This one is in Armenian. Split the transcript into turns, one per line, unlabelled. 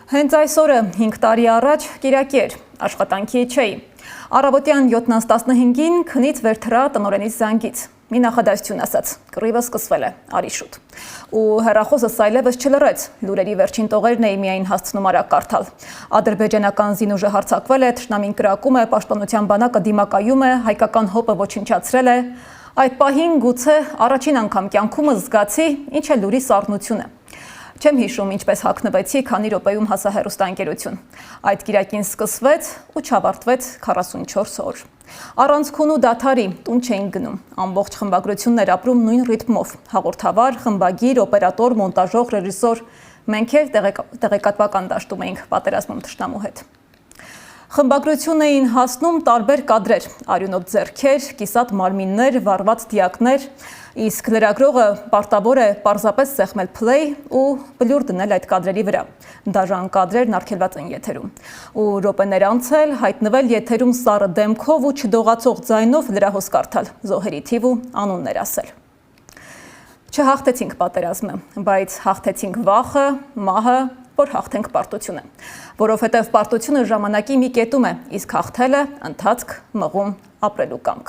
Հենց այս օրը 5 տարի առաջ կիրակի էր, աշխատանքի չէի։ Առավոտյան 7:15-ին քնից վեր թռա տնօրենից զանգից։ Մի նախադասություն ասաց, կռիվը սկսվել է, արի շուտ։ Ու հեռախոսս այլևս չլռեց, լուրերի վերջին տողերն էի միայն հասցնում արագ կարդալ։ Ադրբեջանական զինուժը հարձակվել է, թշնամին կրակում է, պաշտպանության բանակը դիմակայում է, հայկական հոպը ոչնչացրել է։ Այդ պահին գուցե առաջին անգամ կյանքումս զգացի, ինչ է լուրի սառնությունը։ Չեմ հիշում, ինչպես հագնվեցի, քանի րոպեում հասա հեռուստաընկերություն։ Այդ կիրակին սկսվեց ու չավարտվեց 44 օր։ Առանց քուն ու դադարի տուն չէինք գնում։ Ամբողջ խմբագրությունն էր ապրում նույն ռիթմով։ Հաղորդավար, խմբագիր, օպերատոր, մոնտաժող, ռեժիսոր։ Մենք էլ տեղեկատվական դաշտում էինք պատերազմում թշնամու հետ։ Խմբագրություն էին հասնում տարբեր կադրեր, արյունոտ ձեռքեր, կիսատ մարմիններ, վառված դիակներ, իսկ լրագրողը պարտավոր է պարզապես սեղմել play ու բլյուր դնել այդ կադրերի վրա։ Դաժան կադրերն արգելված են եթերում։ Ու րոպեներ անց էլ հայտնվել եթերում սառը դեմքով ու չդողացող ձայնով լրահոս կարդալ, զոհերի թիվ ու անուններ ասել։ Չհաղթեցինք պատերազմը, բայց հաղթեցինք վախը, մահը, որ հաղթենք պարտությունը, որովհետև պարտությունը ժամանակի մի կետում է, իսկ հաղթելը ընթացք, մղում, ապրելու կամք։